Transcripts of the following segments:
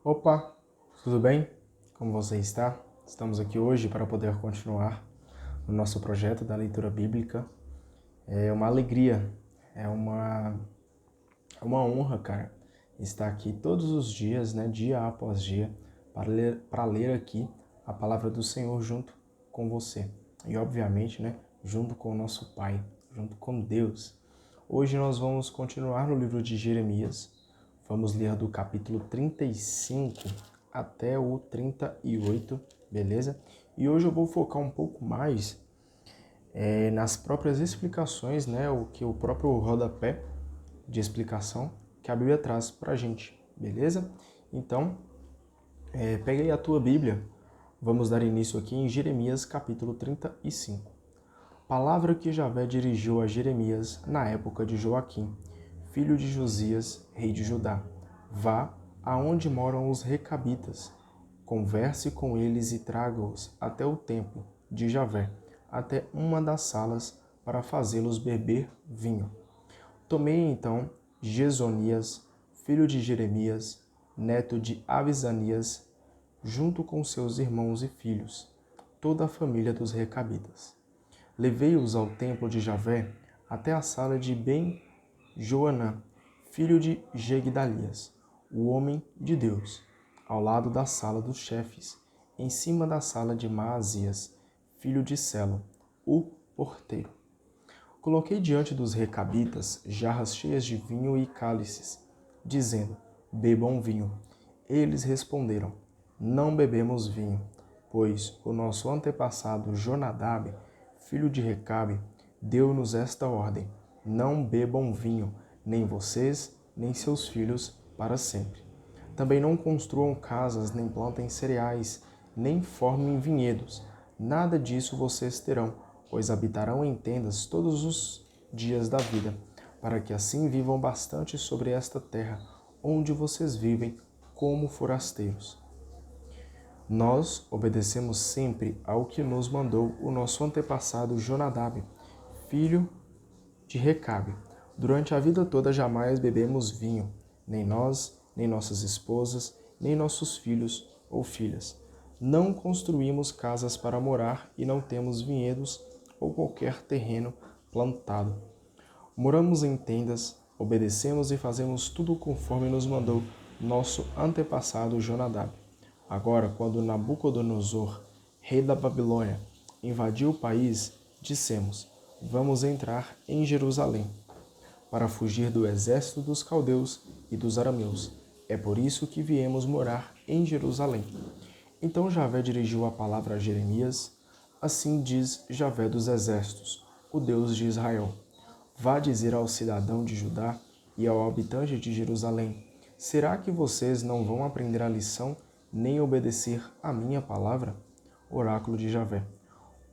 Opa, tudo bem? Como você está? Estamos aqui hoje para poder continuar o nosso projeto da leitura bíblica. É uma alegria, é uma, é uma honra, cara, estar aqui todos os dias, né, dia após dia, para ler aqui a palavra do Senhor junto com você. E, obviamente, né, junto com o nosso Pai, junto com Deus. Hoje nós vamos continuar no livro de Jeremias. Vamos ler do capítulo 35 até o 38, beleza? E hoje eu vou focar um pouco mais nas próprias explicações, né? O que o próprio rodapé de explicação que a Bíblia traz pra gente, beleza? Então, pega aí a tua Bíblia. Vamos dar início aqui em Jeremias capítulo 35. Palavra que Javé dirigiu a Jeremias na época de Joaquim, filho de Josias, rei de Judá. Vá aonde moram os recabitas, converse com eles e traga-os até o templo de Javé, até uma das salas, para fazê-los beber vinho. Tomei então Jezonias, filho de Jeremias, neto de Avisanias, junto com seus irmãos e filhos, toda a família dos recabitas. Levei-os ao templo de Javé, até a sala de Ben-Joanã, filho de Jegdalias, o homem de Deus, ao lado da sala dos chefes, em cima da sala de Maasias, filho de Selo, o porteiro. Coloquei diante dos recabitas jarras cheias de vinho e cálices, dizendo: bebam vinho. Eles responderam: não bebemos vinho, pois o nosso antepassado Jonadab, filho de Recabe, deu-nos esta ordem: não bebam vinho, nem vocês, nem seus filhos, para sempre. Também não construam casas, nem plantem cereais, nem formem vinhedos. Nada disso vocês terão, pois habitarão em tendas todos os dias da vida, para que assim vivam bastante sobre esta terra, onde vocês vivem como forasteiros. Nós obedecemos sempre ao que nos mandou o nosso antepassado Jonadab, filho de Recabe. Durante a vida toda jamais bebemos vinho, nem nós, nem nossas esposas, nem nossos filhos ou filhas. Não construímos casas para morar e não temos vinhedos ou qualquer terreno plantado. Moramos em tendas, obedecemos e fazemos tudo conforme nos mandou nosso antepassado Jonadab. Agora, quando Nabucodonosor, rei da Babilônia, invadiu o país, dissemos: vamos entrar em Jerusalém, para fugir do exército dos caldeus e dos arameus. É por isso que viemos morar em Jerusalém. Então Javé dirigiu a palavra a Jeremias: assim diz Javé dos exércitos, o Deus de Israel. Vá dizer ao cidadão de Judá e ao habitante de Jerusalém: será que vocês não vão aprender a lição nem obedecer à minha palavra? Oráculo de Javé.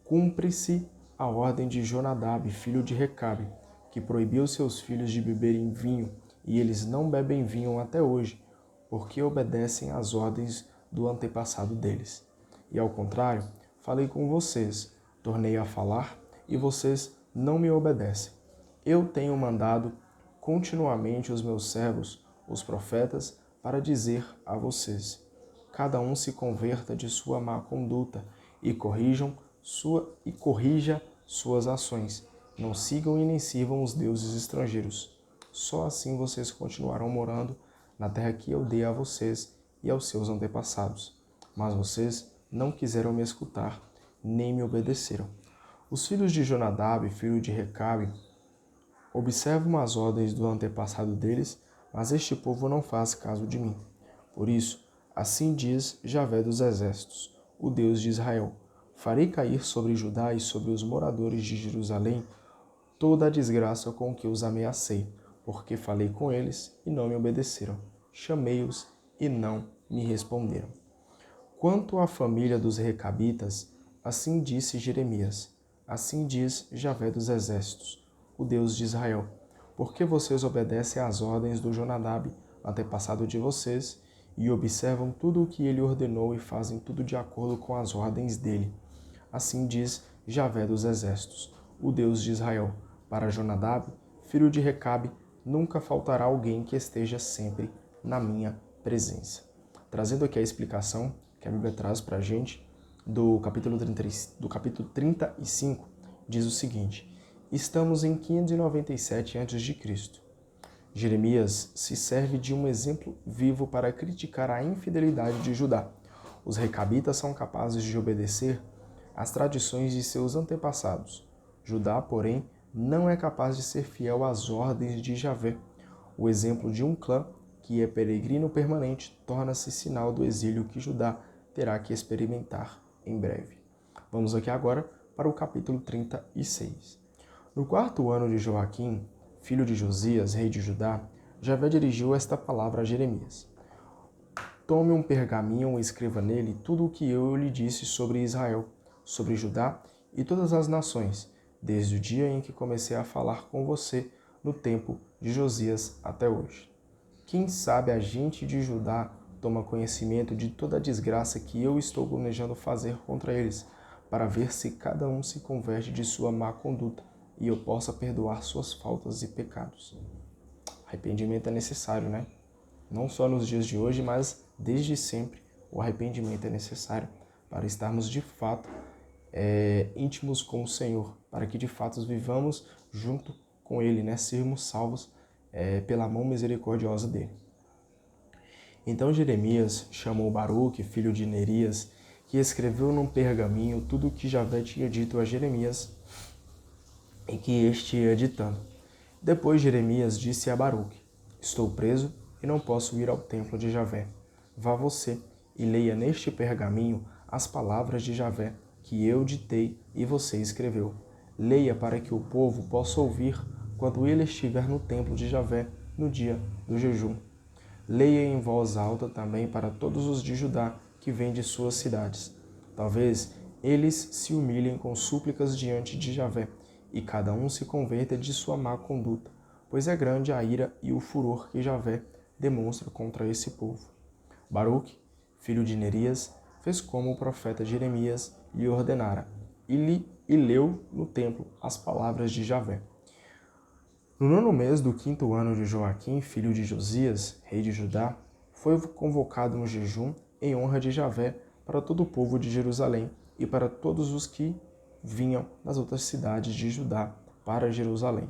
Cumpre-se a ordem de Jonadab, filho de Recabe, que proibiu seus filhos de beberem vinho, e eles não bebem vinho até hoje, porque obedecem às ordens do antepassado deles. E ao contrário, falei com vocês, tornei a falar, e vocês não me obedecem. Eu tenho mandado continuamente os meus servos, os profetas, para dizer a vocês: cada um se converta de sua má conduta e corrija suas ações. Não sigam e nem sirvam os deuses estrangeiros. Só assim vocês continuarão morando na terra que eu dei a vocês e aos seus antepassados. Mas vocês não quiseram me escutar, nem me obedeceram. Os filhos de Jonadab, filho de Recabe, observam as ordens do antepassado deles, mas este povo não faz caso de mim. Por isso, assim diz Javé dos exércitos, o Deus de Israel: farei cair sobre Judá e sobre os moradores de Jerusalém toda a desgraça com que os ameacei, porque falei com eles e não me obedeceram. Chamei-os e não me responderam. Quanto à família dos recabitas, assim disse Jeremias: assim diz Javé dos exércitos, o Deus de Israel: porque vocês obedecem às ordens do Jonadab, antepassado de vocês, e observam tudo o que ele ordenou e fazem tudo de acordo com as ordens dele. Assim diz Javé dos exércitos, o Deus de Israel: para Jonadab, filho de Recabe, nunca faltará alguém que esteja sempre na minha presença. trazendo aqui a explicação que a Bíblia traz para a gente do capítulo 35, diz o seguinte: estamos em 597 a.C. Jeremias se serve de um exemplo vivo para criticar a infidelidade de Judá. Os recabitas são capazes de obedecer às tradições de seus antepassados. Judá, porém, não é capaz de ser fiel às ordens de Javé. O exemplo de um clã que é peregrino permanente torna-se sinal do exílio que Judá terá que experimentar em breve. Vamos aqui agora para o capítulo 36. No 4º ano de Joaquim, filho de Josias, rei de Judá, Javé dirigiu esta palavra a Jeremias: tome um pergaminho e escreva nele tudo o que eu lhe disse sobre Israel, sobre Judá e todas as nações, desde o dia em que comecei a falar com você no tempo de Josias até hoje. Quem sabe a gente de Judá toma conhecimento de toda a desgraça que eu estou planejando fazer contra eles, para ver se cada um se converte de sua má conduta e eu possa perdoar suas faltas e pecados. Arrependimento é necessário, né? Não só nos dias de hoje, mas desde sempre o arrependimento é necessário para estarmos de fato íntimos com o Senhor, para que de fato vivamos junto com Ele, né? Sermos salvos pela mão misericordiosa dele. Então Jeremias chamou Baruque, filho de Nerias, que escreveu num pergaminho tudo o que Javé tinha dito a Jeremias e que este ia ditando. Depois Jeremias disse a Baruque: estou preso e não posso ir ao templo de Javé. Vá você e leia neste pergaminho as palavras de Javé que eu ditei e você escreveu. Leia para que o povo possa ouvir quando ele estiver no templo de Javé no dia do jejum. Leia em voz alta também para todos os de Judá que vêm de suas cidades. Talvez eles se humilhem com súplicas diante de Javé, e cada um se converta de sua má conduta, pois é grande a ira e o furor que Javé demonstra contra esse povo. Baruque, filho de Nerias, fez como o profeta Jeremias lhe ordenara, e leu no templo as palavras de Javé. No 9º mês do 5º ano de Joaquim, filho de Josias, rei de Judá, foi convocado um jejum em honra de Javé para todo o povo de Jerusalém e para todos os que vinham das outras cidades de Judá para Jerusalém.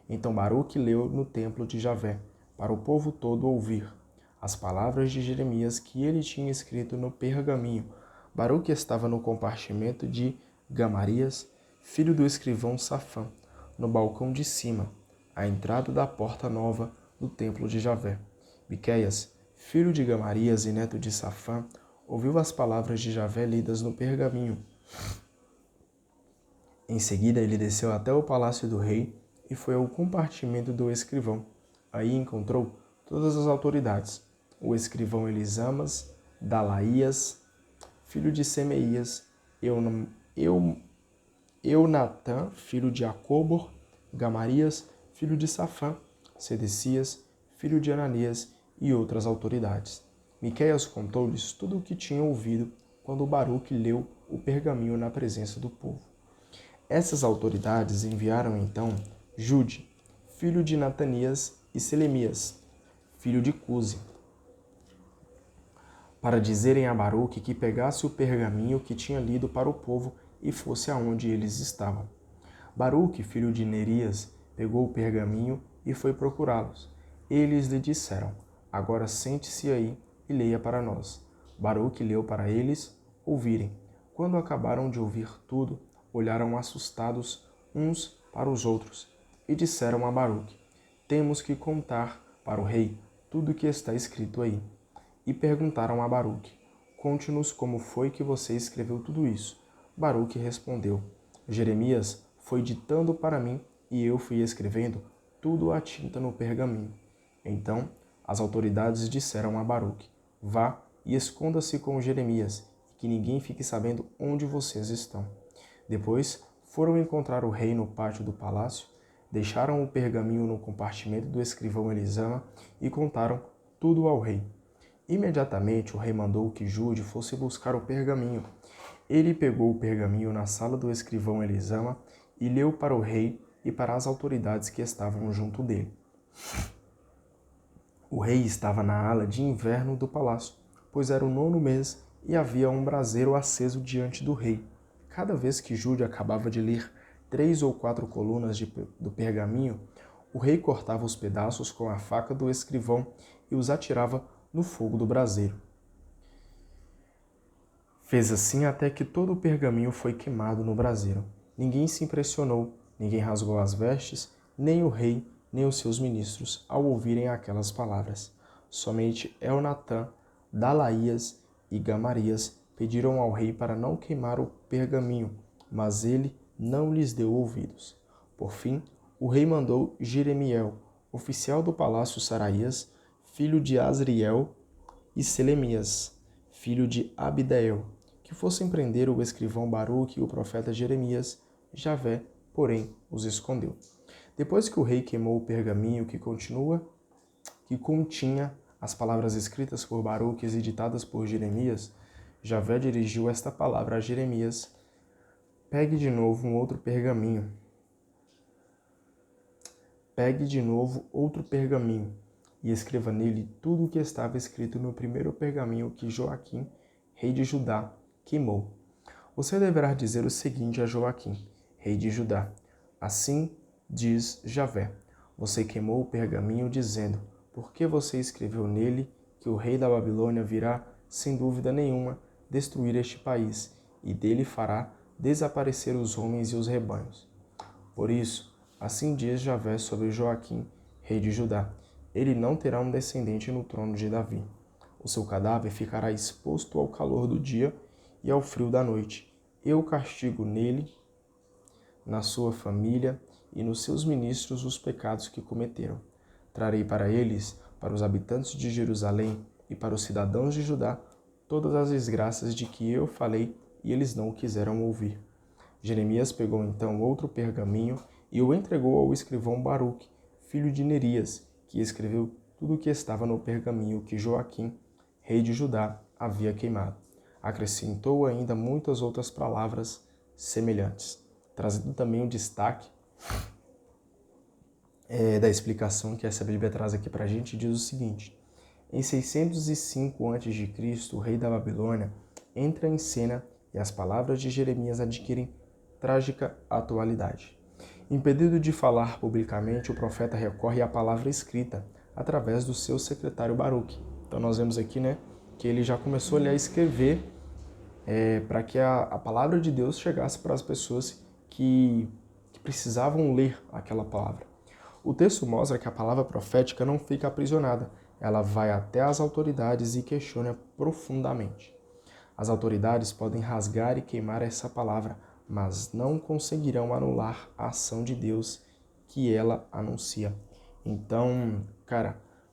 Então Baruque leu no templo de Javé, para o povo todo ouvir, as palavras de Jeremias que ele tinha escrito no pergaminho. Baruque estava no compartimento de Gamarias, filho do escrivão Safã, no balcão de cima, à entrada da porta nova do templo de Javé. Miqueias, filho de Gamarias e neto de Safã, ouviu as palavras de Javé lidas no pergaminho. Em seguida ele desceu até o palácio do rei e foi ao compartimento do escrivão. Aí encontrou todas as autoridades, o escrivão Elisamas, Dalaías, filho de Semeias, Eunatã, filho de Acobor, Gamarias, filho de Safã, Sedecias, filho de Ananias e outras autoridades. Miqueias contou-lhes tudo o que tinha ouvido quando Baruque leu o pergaminho na presença do povo. Essas autoridades enviaram então Jude, filho de Natanias, e Selemias, filho de Cusi, para dizerem a Baruque que pegasse o pergaminho que tinha lido para o povo e fosse aonde eles estavam. Baruque, filho de Nerias, pegou o pergaminho e foi procurá-los. Eles lhe disseram: agora sente-se aí e leia para nós. Baruque leu para eles ouvirem. Quando acabaram de ouvir tudo, olharam assustados uns para os outros e disseram a Baruque: temos que contar para o rei tudo o que está escrito aí. E perguntaram a Baruque: conte-nos como foi que você escreveu tudo isso. Baruque respondeu: Jeremias foi ditando para mim e eu fui escrevendo tudo à tinta no pergaminho. Então as autoridades disseram a Baruque: vá e esconda-se com Jeremias, e que ninguém fique sabendo onde vocês estão. Depois foram encontrar o rei no pátio do palácio, deixaram o pergaminho no compartimento do escrivão Elisama e contaram tudo ao rei. Imediatamente o rei mandou que Jude fosse buscar o pergaminho. Ele pegou o pergaminho na sala do escrivão Elisama e leu para o rei e para as autoridades que estavam junto dele. O rei estava na ala de inverno do palácio, pois era o 9º mês e havia um braseiro aceso diante do rei. Cada vez que Jude acabava de ler 3 ou 4 colunas do pergaminho, o rei cortava os pedaços com a faca do escrivão e os atirava no fogo do braseiro. Fez assim até que todo o pergaminho foi queimado no braseiro. Ninguém se impressionou, ninguém rasgou as vestes, nem o rei, nem os seus ministros, ao ouvirem aquelas palavras. Somente Elnatã, Dalaías e Gamarias pediram ao rei para não queimar o pergaminho, mas ele não lhes deu ouvidos. Por fim, o rei mandou Jeremiel, oficial do palácio Saraías, filho de Azriel, e Selemias, filho de Abdeel, que fossem prender o escrivão Baruque e o profeta Jeremias. Javé, porém, os escondeu. Depois que o rei queimou o pergaminho que continha as palavras escritas por Baruque e ditadas por Jeremias, Javé dirigiu esta palavra a Jeremias: Pegue de novo outro pergaminho, e escreva nele tudo o que estava escrito no primeiro pergaminho que Joaquim, rei de Judá, queimou. Você deverá dizer o seguinte a Joaquim, rei de Judá: Assim diz Javé, você queimou o pergaminho dizendo: Por que você escreveu nele que o rei da Babilônia virá, sem dúvida nenhuma, destruir este país, e dele fará desaparecer os homens e os rebanhos? Por isso, assim diz Javé sobre Joaquim, rei de Judá: ele não terá um descendente no trono de Davi. O seu cadáver ficará exposto ao calor do dia e ao frio da noite. Eu castigo nele, na sua família e nos seus ministros os pecados que cometeram. Trarei para eles, para os habitantes de Jerusalém e para os cidadãos de Judá, todas as desgraças de que eu falei e eles não quiseram ouvir. Jeremias pegou então outro pergaminho e o entregou ao escrivão Baruque, filho de Nerias, que escreveu tudo o que estava no pergaminho que Joaquim, rei de Judá, havia queimado. Acrescentou ainda muitas outras palavras semelhantes, trazendo também o destaque da explicação que essa Bíblia traz aqui para a gente. Diz o seguinte: em 605 a.C., o rei da Babilônia entra em cena e as palavras de Jeremias adquirem trágica atualidade. Impedido de falar publicamente, o profeta recorre à palavra escrita, através do seu secretário Baruque. Então nós vemos aqui, que ele já começou a escrever para que a palavra de Deus chegasse para as pessoas que precisavam ler aquela palavra. O texto mostra que a palavra profética não fica aprisionada, ela vai até as autoridades e questiona profundamente. As autoridades podem rasgar e queimar essa palavra, mas não conseguirão anular a ação de Deus que ela anuncia. Então,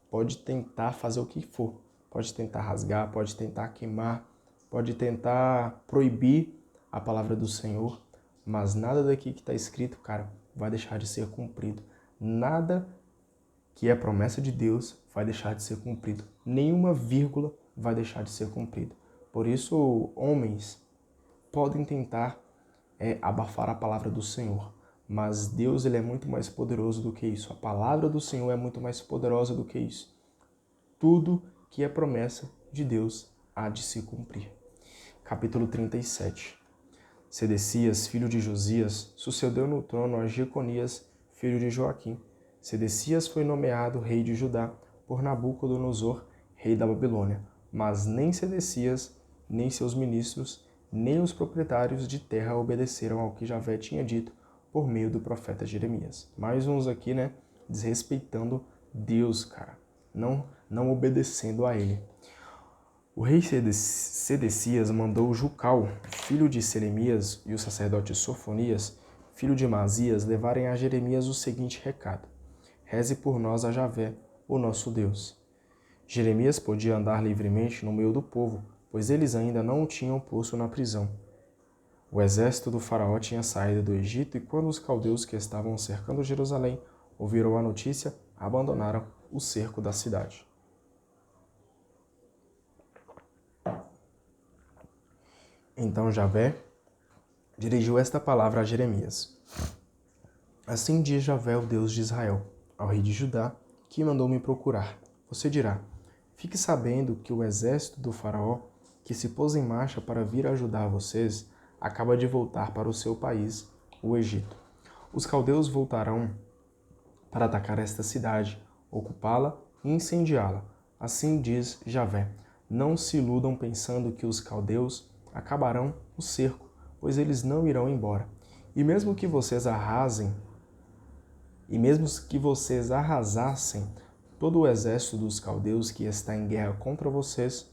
pode tentar fazer o que for. Pode tentar rasgar, pode tentar queimar, pode tentar proibir a palavra do Senhor, mas nada daqui que está escrito, vai deixar de ser cumprido. Nada que é promessa de Deus vai deixar de ser cumprido. Nenhuma vírgula vai deixar de ser cumprida. Por isso, homens podem tentar abafar a palavra do Senhor, mas Deus ele é muito mais poderoso do que isso. A palavra do Senhor é muito mais poderosa do que isso. Tudo que é promessa de Deus há de se cumprir. Capítulo 37. Sedecias, filho de Josias, sucedeu no trono a Jeconias, filho de Joaquim. Sedecias foi nomeado rei de Judá por Nabucodonosor, rei da Babilônia, mas nem Sedecias, nem seus ministros, nem os proprietários de terra obedeceram ao que Javé tinha dito por meio do profeta Jeremias. Mais uns aqui, desrespeitando Deus, não obedecendo a ele. O rei Sedecias mandou Jucal, filho de Selemias, e o sacerdote Sofonias, filho de Mazias, levarem a Jeremias o seguinte recado: reze por nós a Javé, o nosso Deus. Jeremias podia andar livremente no meio do povo, pois eles ainda não o tinham posto na prisão. O exército do faraó tinha saído do Egito e quando os caldeus que estavam cercando Jerusalém ouviram a notícia, abandonaram o cerco da cidade. Então Javé dirigiu esta palavra a Jeremias: assim diz Javé, o Deus de Israel, ao rei de Judá, que mandou me procurar. Você dirá: Fique sabendo que o exército do faraó, que se pôs em marcha para vir ajudar vocês, acaba de voltar para o seu país, o Egito. Os caldeus voltarão para atacar esta cidade, ocupá-la e incendiá-la. Assim diz Javé. Não se iludam pensando que os caldeus acabarão o cerco, pois eles não irão embora. E mesmo que vocês arrasassem todo o exército dos caldeus que está em guerra contra vocês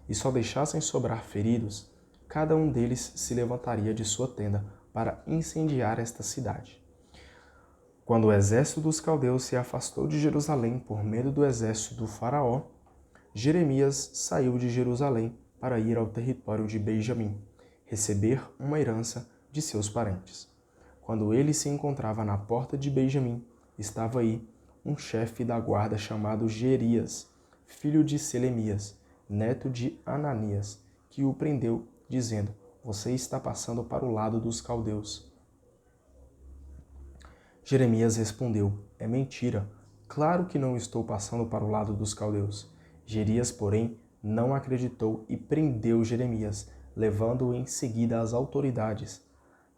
e só deixassem sobrar feridos, cada um deles se levantaria de sua tenda para incendiar esta cidade. Quando o exército dos caldeus se afastou de Jerusalém por medo do exército do faraó, Jeremias saiu de Jerusalém para ir ao território de Benjamim, receber uma herança de seus parentes. Quando ele se encontrava na porta de Benjamim, estava aí um chefe da guarda chamado Jerias, filho de Selemias, neto de Ananias, que o prendeu, dizendo: "Você está passando para o lado dos caldeus." Jeremias respondeu: "É mentira. Claro que não estou passando para o lado dos caldeus." Jerias, porém, não acreditou e prendeu Jeremias, levando-o em seguida às autoridades.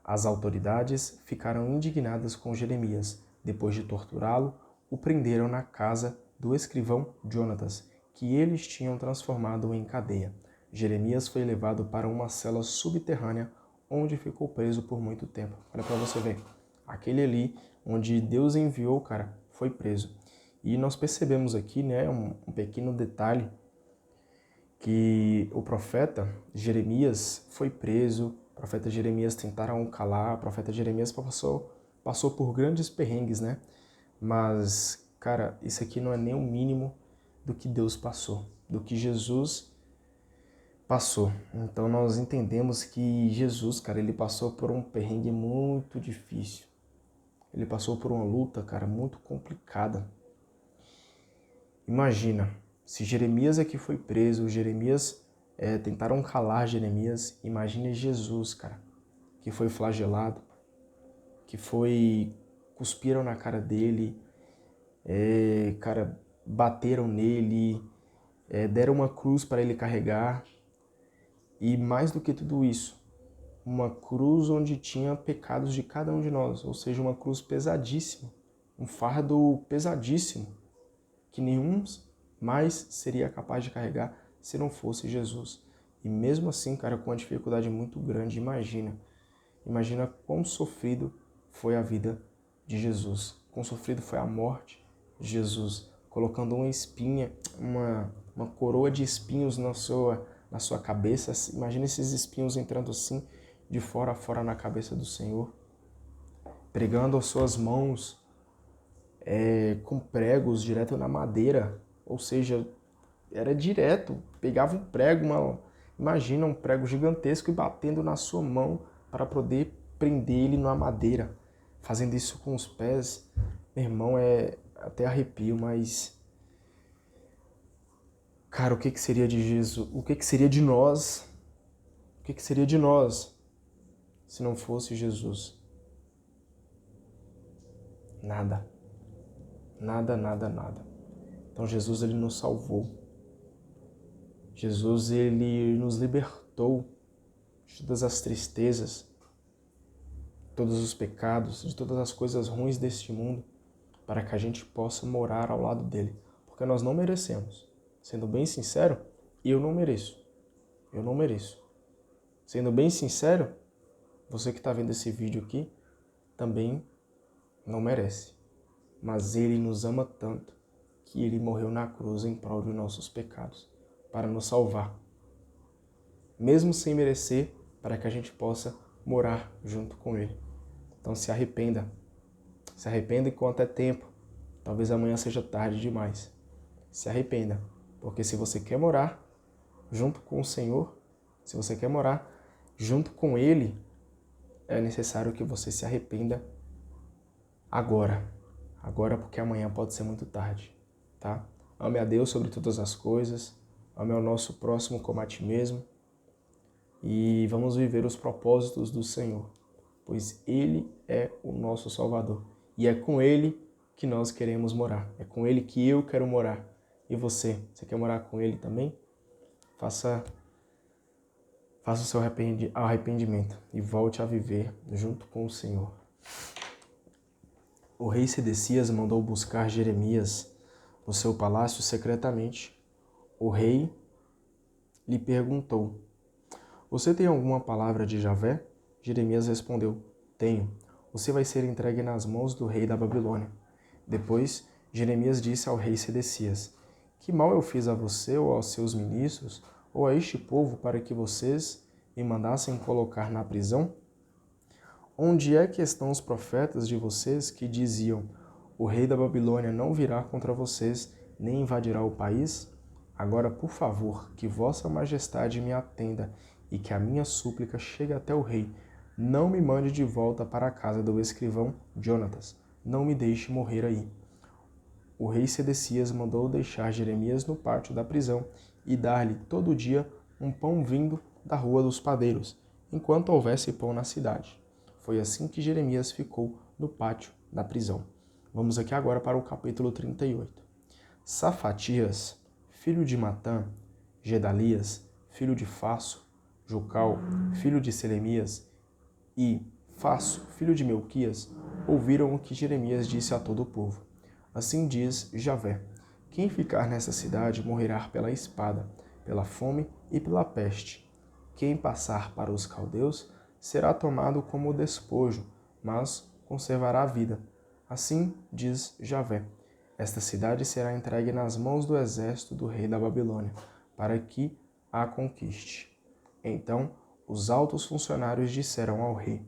As autoridades ficaram indignadas com Jeremias. Depois de torturá-lo, o prenderam na casa do escrivão Jonatas, que eles tinham transformado em cadeia. Jeremias foi levado para uma cela subterrânea, onde ficou preso por muito tempo. Olha para você ver. Aquele ali, onde Deus enviou, cara, foi preso. E nós percebemos aqui, né, um pequeno detalhe, que o profeta Jeremias foi preso, o profeta Jeremias tentaram calar, o profeta Jeremias passou por grandes perrengues, né? Mas, cara, isso aqui não é nem o mínimo do que Deus passou, do que Jesus passou. Então nós entendemos que Jesus, cara, ele passou por um perrengue muito difícil. Ele passou por uma luta, cara, muito complicada. Imagina, se Jeremias é que foi preso, tentaram calar Jeremias, imagine Jesus, cara, que foi flagelado, cuspiram na cara dele, cara, bateram nele, deram uma cruz para ele carregar, e mais do que tudo isso, uma cruz onde tinha pecados de cada um de nós, ou seja, uma cruz pesadíssima, um fardo pesadíssimo, que nenhum mais seria capaz de carregar se não fosse Jesus. E mesmo assim, cara, com uma dificuldade muito grande, imagina quão sofrido foi a vida de Jesus, quão sofrido foi a morte de Jesus, colocando uma espinha, uma coroa de espinhos na sua cabeça. Imagina esses espinhos entrando assim, de fora a fora na cabeça do Senhor, pregando as suas mãos com pregos direto na madeira, ou seja, era direto, pegava um prego, imagina um prego gigantesco e batendo na sua mão para poder prender ele numa madeira, fazendo isso com os pés. Meu irmão, até arrepio, mas, cara, o que seria de Jesus? O que seria de nós? O que seria de nós se não fosse Jesus? Nada. Nada, nada, nada. Então Jesus, ele nos salvou. Jesus, ele nos libertou de todas as tristezas, todos os pecados, de todas as coisas ruins deste mundo, para que a gente possa morar ao lado dele. Porque nós não merecemos. Sendo bem sincero, eu não mereço. Eu não mereço. Sendo bem sincero, você que está vendo esse vídeo aqui, também não merece. Mas ele nos ama tanto que ele morreu na cruz em prol de nossos pecados, para nos salvar. Mesmo sem merecer, para que a gente possa morar junto com ele. Então se arrependa. Se arrependa enquanto é tempo. Talvez amanhã seja tarde demais. Se arrependa, porque se você quer morar junto com o Senhor, se você quer morar junto com ele, é necessário que você se arrependa agora. Agora, porque amanhã pode ser muito tarde, tá? Ame a Deus sobre todas as coisas, ame ao nosso próximo como a ti mesmo, e vamos viver os propósitos do Senhor, pois Ele é o nosso Salvador, e é com Ele que nós queremos morar, é com Ele que eu quero morar, E você quer morar com ele também? Faça o seu arrependimento e volte a viver junto com o Senhor. O rei Sedecias mandou buscar Jeremias no seu palácio secretamente. O rei lhe perguntou: Você tem alguma palavra de Javé? Jeremias respondeu: Tenho. Você vai ser entregue nas mãos do rei da Babilônia. Depois, Jeremias disse ao rei Sedecias: Que mal eu fiz a você ou aos seus ministros ou a este povo para que vocês me mandassem colocar na prisão? Onde é que estão os profetas de vocês que diziam: O rei da Babilônia não virá contra vocês, nem invadirá o país? Agora, por favor, que vossa majestade me atenda e que a minha súplica chegue até o rei. Não me mande de volta para a casa do escrivão Jonatas. Não me deixe morrer aí. O rei Sedecias mandou deixar Jeremias no pátio da prisão e dar-lhe todo dia um pão vindo da rua dos padeiros, enquanto houvesse pão na cidade. Foi assim que Jeremias ficou no pátio da prisão. Vamos aqui agora para o capítulo 38. Safatias, filho de Matã, Gedalias, filho de Faço, Jucal, filho de Selemias, e Faço, filho de Melquias, ouviram o que Jeremias disse a todo o povo. Assim diz Javé: Quem ficar nessa cidade morrerá pela espada, pela fome e pela peste. Quem passar para os caldeus será tomado como despojo, mas conservará a vida. Assim diz Javé: Esta cidade será entregue nas mãos do exército do rei da Babilônia, para que a conquiste. Então os altos funcionários disseram ao rei: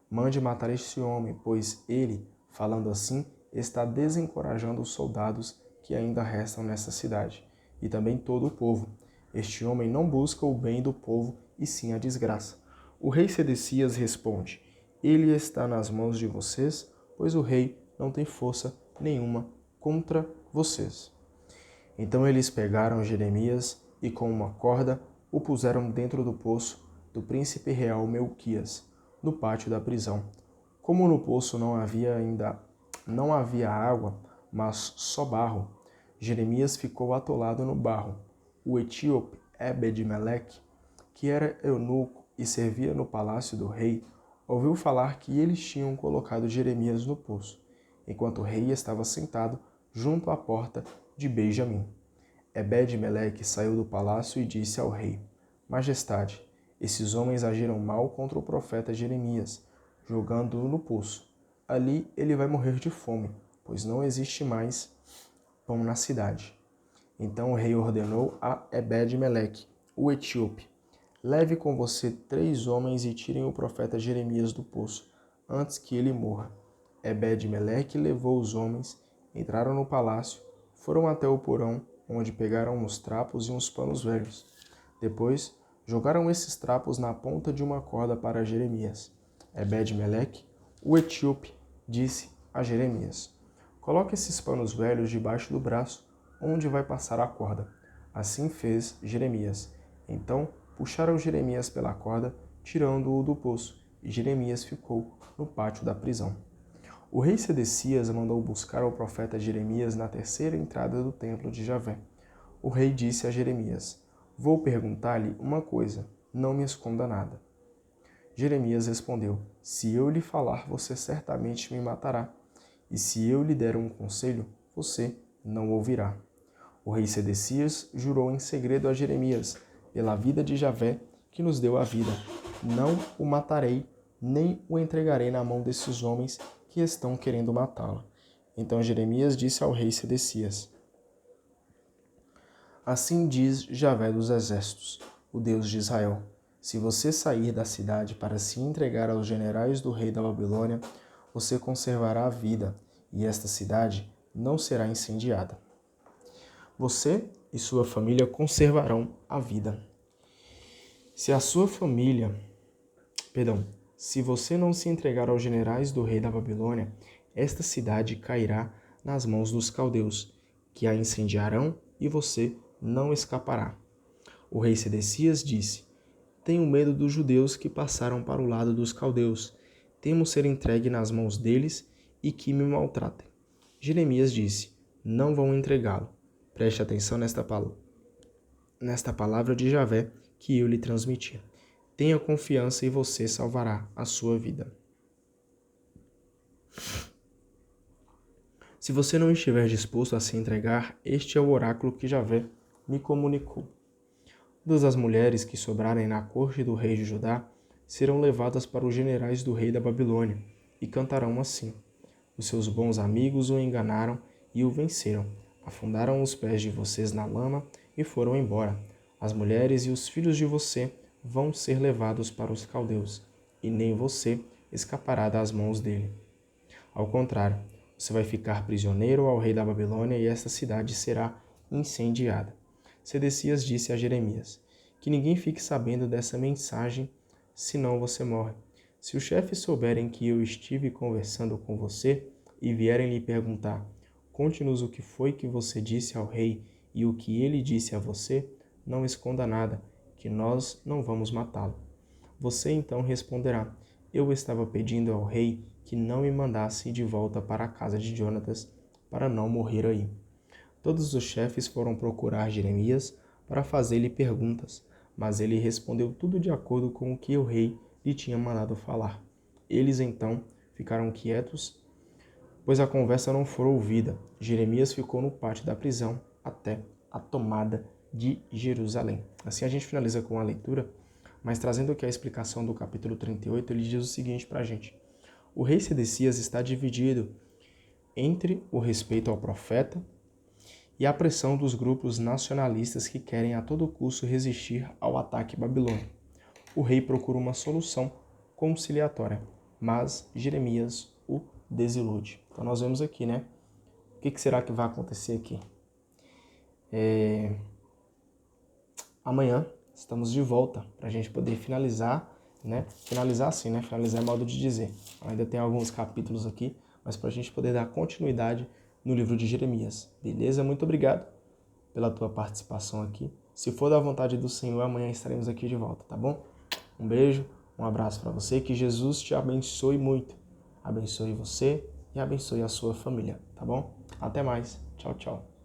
Mande matar este homem, pois ele, falando assim, está desencorajando os soldados que ainda restam nessa cidade, e também todo o povo. Este homem não busca o bem do povo, e sim a desgraça. O rei Sedecias responde: Ele está nas mãos de vocês, pois o rei não tem força nenhuma contra vocês. Então eles pegaram Jeremias e com uma corda o puseram dentro do poço do príncipe real Melquias, no pátio da prisão. Como no poço não havia água, mas só barro, Jeremias ficou atolado no barro. O etíope Ebed-Meleque, que era eunuco e servia no palácio do rei, ouviu falar que eles tinham colocado Jeremias no poço, enquanto o rei estava sentado junto à porta de Benjamim. Ebed-Meleque saiu do palácio e disse ao rei: Majestade, esses homens agiram mal contra o profeta Jeremias, jogando-o no poço. Ali ele vai morrer de fome, pois não existe mais pão na cidade. Então o rei ordenou a Ebed-Meleque, o etíope: Leve com você 3 homens e tirem o profeta Jeremias do poço, antes que ele morra. Ebed-Meleque levou os homens, entraram no palácio, foram até o porão, onde pegaram uns trapos e uns panos velhos. Depois, jogaram esses trapos na ponta de uma corda para Jeremias. Ebed-Meleque, o etíope, disse a Jeremias: Coloque esses panos velhos debaixo do braço, onde vai passar a corda. Assim fez Jeremias. Então puxaram Jeremias pela corda, tirando-o do poço, e Jeremias ficou no pátio da prisão. O rei Sedecias mandou buscar o profeta Jeremias na terceira entrada do templo de Javé. O rei disse a Jeremias: Vou perguntar-lhe uma coisa, não me esconda nada. Jeremias respondeu: Se eu lhe falar, você certamente me matará. E se eu lhe der um conselho, você não ouvirá. O rei Sedecias jurou em segredo a Jeremias, pela vida de Javé, que nos deu a vida: Não o matarei, nem o entregarei na mão desses homens que estão querendo matá-lo. Então Jeremias disse ao rei Sedecias: Assim diz Javé dos exércitos, o Deus de Israel: Se você sair da cidade para se entregar aos generais do rei da Babilônia, você conservará a vida, e esta cidade não será incendiada. Você e sua família conservarão a vida. Se você não se entregar aos generais do rei da Babilônia, esta cidade cairá nas mãos dos caldeus, que a incendiarão e você não escapará. O rei Sedecias disse: Tenho medo dos judeus que passaram para o lado dos caldeus. Temo ser entregue nas mãos deles e que me maltratem. Jeremias disse: Não vão entregá-lo. Preste atenção nesta palavra de Javé que eu lhe transmiti. Tenha confiança e você salvará a sua vida. Se você não estiver disposto a se entregar, este é o oráculo que Javé me comunicou. Todas as mulheres que sobrarem na corte do rei de Judá serão levadas para os generais do rei da Babilônia e cantarão assim: os seus bons amigos o enganaram e o venceram. Afundaram os pés de vocês na lama e foram embora. As mulheres e os filhos de você vão ser levados para os caldeus, e nem você escapará das mãos dele. Ao contrário, você vai ficar prisioneiro ao rei da Babilônia e esta cidade será incendiada. Sedecias disse a Jeremias: que ninguém fique sabendo dessa mensagem, senão você morre. Se os chefes souberem que eu estive conversando com você e vierem lhe perguntar: conte-nos o que foi que você disse ao rei e o que ele disse a você, não esconda nada, que nós não vamos matá-lo. Você então responderá: eu estava pedindo ao rei que não me mandasse de volta para a casa de Jonatas, para não morrer aí. Todos os chefes foram procurar Jeremias para fazer-lhe perguntas, mas ele respondeu tudo de acordo com o que o rei lhe tinha mandado falar. Eles então ficaram quietos, pois a conversa não foi ouvida. Jeremias ficou no pátio da prisão até a tomada de Jerusalém. Assim a gente finaliza com a leitura, mas trazendo aqui a explicação do capítulo 38, ele diz o seguinte para a gente: o rei Sedecias está dividido entre o respeito ao profeta e a pressão dos grupos nacionalistas que querem a todo custo resistir ao ataque babilônico. O rei procura uma solução conciliatória, mas Jeremias o desilude. Então nós vemos aqui, né? O que será que vai acontecer aqui? Amanhã estamos de volta para a gente poder finalizar, né? Finalizar assim, né? Finalizar é modo de dizer. Ainda tem alguns capítulos aqui, mas para a gente poder dar continuidade no livro de Jeremias. Beleza? Muito obrigado pela tua participação aqui. Se for da vontade do Senhor, amanhã estaremos aqui de volta, tá bom? Um beijo, um abraço para você, que Jesus te abençoe muito. Abençoe você e abençoe a sua família, tá bom? Até mais. Tchau, tchau.